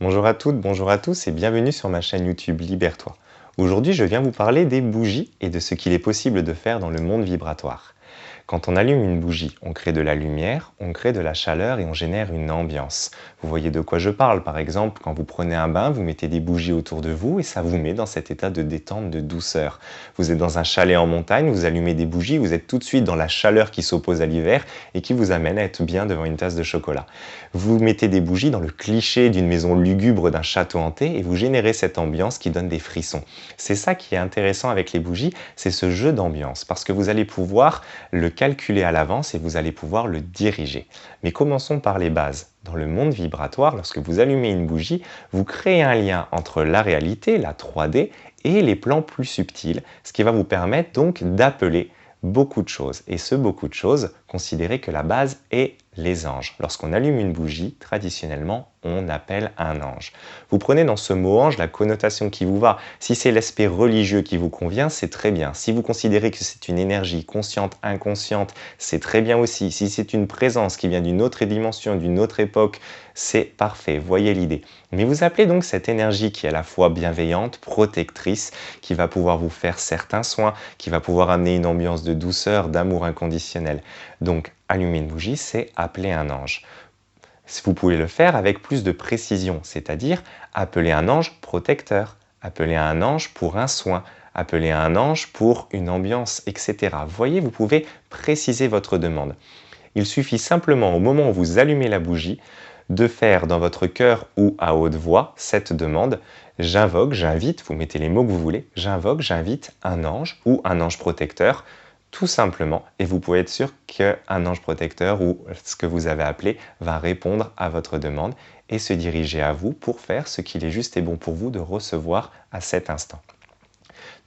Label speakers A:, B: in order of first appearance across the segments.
A: Bonjour à toutes, bonjour à tous et bienvenue sur ma chaîne YouTube Libère-toi. Aujourd'hui, je viens vous parler des bougies et de ce qu'il est possible de faire dans le monde vibratoire. Quand on allume une bougie, on crée de la lumière, on crée de la chaleur et on génère une ambiance. Vous voyez de quoi je parle, par exemple, quand vous prenez un bain, vous mettez des bougies autour de vous et ça vous met dans cet état de détente, de douceur. Vous êtes dans un chalet en montagne, vous allumez des bougies, vous êtes tout de suite dans la chaleur qui s'oppose à l'hiver et qui vous amène à être bien devant une tasse de chocolat. Vous mettez des bougies dans le cliché d'une maison lugubre, d'un château hanté et vous générez cette ambiance qui donne des frissons. C'est ça qui est intéressant avec les bougies, c'est ce jeu d'ambiance parce que vous allez pouvoir le calculer à l'avance et vous allez pouvoir le diriger. Mais commençons par les bases. Dans le monde vibratoire, lorsque vous allumez une bougie, vous créez un lien entre la réalité, la 3D, et les plans plus subtils, ce qui va vous permettre donc d'appeler beaucoup de choses. Et ce beaucoup de choses, considérez que la base est les anges. Lorsqu'on allume une bougie, traditionnellement, on appelle un ange. Vous prenez dans ce mot ange la connotation qui vous va. Si c'est l'aspect religieux qui vous convient, c'est très bien. Si vous considérez que c'est une énergie consciente, inconsciente, c'est très bien aussi. Si c'est une présence qui vient d'une autre dimension, d'une autre époque, c'est parfait, voyez l'idée. Mais vous appelez donc cette énergie qui est à la fois bienveillante, protectrice, qui va pouvoir vous faire certains soins, qui va pouvoir amener une ambiance de douceur, d'amour inconditionnel. Donc, allumer une bougie, c'est appeler un ange. Vous pouvez le faire avec plus de précision, c'est-à-dire appeler un ange protecteur, appeler un ange pour un soin, appeler un ange pour une ambiance, etc. Vous voyez, vous pouvez préciser votre demande. Il suffit simplement, au moment où vous allumez la bougie, de faire dans votre cœur ou à haute voix cette demande. J'invoque, j'invite, vous mettez les mots que vous voulez, j'invoque, j'invite un ange ou un ange protecteur, tout simplement, et vous pouvez être sûr qu'un ange protecteur ou ce que vous avez appelé va répondre à votre demande et se diriger à vous pour faire ce qu'il est juste et bon pour vous de recevoir à cet instant.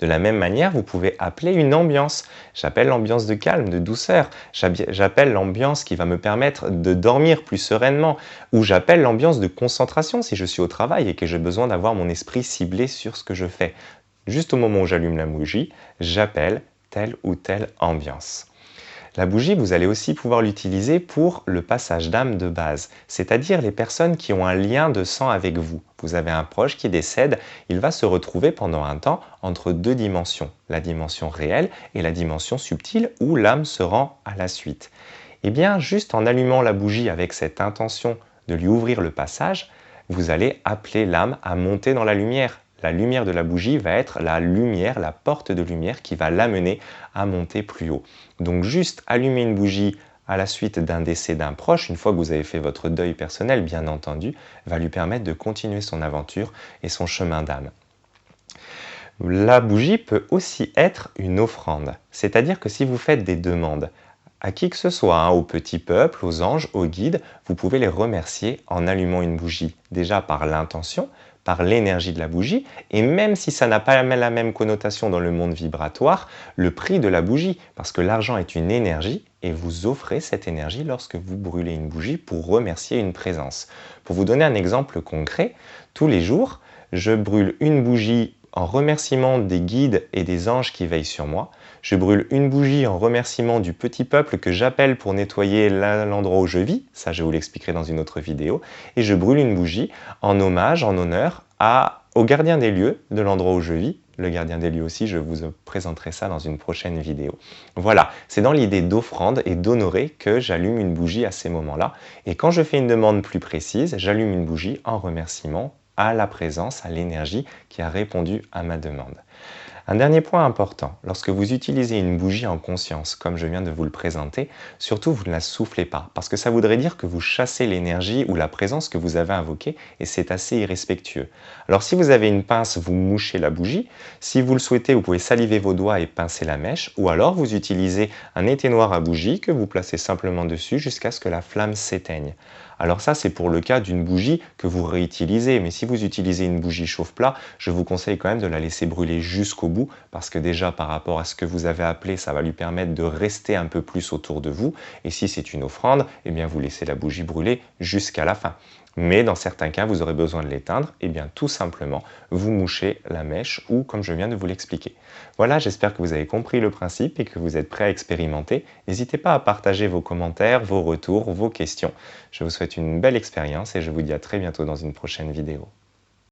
A: De la même manière, vous pouvez appeler une ambiance. J'appelle l'ambiance de calme, de douceur. J'appelle l'ambiance qui va me permettre de dormir plus sereinement. Ou j'appelle l'ambiance de concentration si je suis au travail et que j'ai besoin d'avoir mon esprit ciblé sur ce que je fais. Juste au moment où j'allume la bougie, j'appelle telle ou telle ambiance. La bougie, vous allez aussi pouvoir l'utiliser pour le passage d'âme de base, c'est-à-dire les personnes qui ont un lien de sang avec vous. Vous avez un proche qui décède, il va se retrouver pendant un temps entre deux dimensions, la dimension réelle et la dimension subtile où l'âme se rend à la suite. Et bien, juste en allumant la bougie avec cette intention de lui ouvrir le passage, vous allez appeler l'âme à monter dans la lumière. La lumière de la bougie va être la lumière, la porte de lumière qui va l'amener à monter plus haut. Donc juste allumer une bougie à la suite d'un décès d'un proche, une fois que vous avez fait votre deuil personnel bien entendu, va lui permettre de continuer son aventure et son chemin d'âme. La bougie peut aussi être une offrande, c'est-à-dire que si vous faites des demandes à qui que ce soit, au petit peuple, aux anges, aux guides, vous pouvez les remercier en allumant une bougie, déjà par l'intention, par l'énergie de la bougie, et même si ça n'a pas la même connotation dans le monde vibratoire, le prix de la bougie, parce que l'argent est une énergie, et vous offrez cette énergie lorsque vous brûlez une bougie pour remercier une présence. Pour vous donner un exemple concret, tous les jours, je brûle une bougie en remerciement des guides et des anges qui veillent sur moi. Je brûle une bougie en remerciement du petit peuple que j'appelle pour nettoyer l'endroit où je vis, ça je vous l'expliquerai dans une autre vidéo, et je brûle une bougie en hommage, en honneur au gardien des lieux de l'endroit où je vis. Le gardien des lieux aussi, je vous présenterai ça dans une prochaine vidéo. Voilà, c'est dans l'idée d'offrande et d'honorer que j'allume une bougie à ces moments-là. Et quand je fais une demande plus précise, j'allume une bougie en remerciement à la présence, à l'énergie qui a répondu à ma demande. Un dernier point important, lorsque vous utilisez une bougie en conscience, comme je viens de vous le présenter, surtout vous ne la soufflez pas, parce que ça voudrait dire que vous chassez l'énergie ou la présence que vous avez invoquée, et c'est assez irrespectueux. Alors si vous avez une pince, vous mouchez la bougie, si vous le souhaitez, vous pouvez saliver vos doigts et pincer la mèche, ou alors vous utilisez un éteignoir à bougie que vous placez simplement dessus jusqu'à ce que la flamme s'éteigne. Alors ça, c'est pour le cas d'une bougie que vous réutilisez, mais si vous utilisez une bougie chauffe-plat, je vous conseille quand même de la laisser brûler jusqu'au bout, parce que déjà par rapport à ce que vous avez appelé, ça va lui permettre de rester un peu plus autour de vous, et si c'est une offrande, eh bien vous laissez la bougie brûler jusqu'à la fin. Mais dans certains cas, vous aurez besoin de l'éteindre, et bien tout simplement, vous mouchez la mèche ou comme je viens de vous l'expliquer. Voilà, j'espère que vous avez compris le principe et que vous êtes prêt à expérimenter. N'hésitez pas à partager vos commentaires, vos retours, vos questions. Je vous souhaite une belle expérience et je vous dis à très bientôt dans une prochaine vidéo.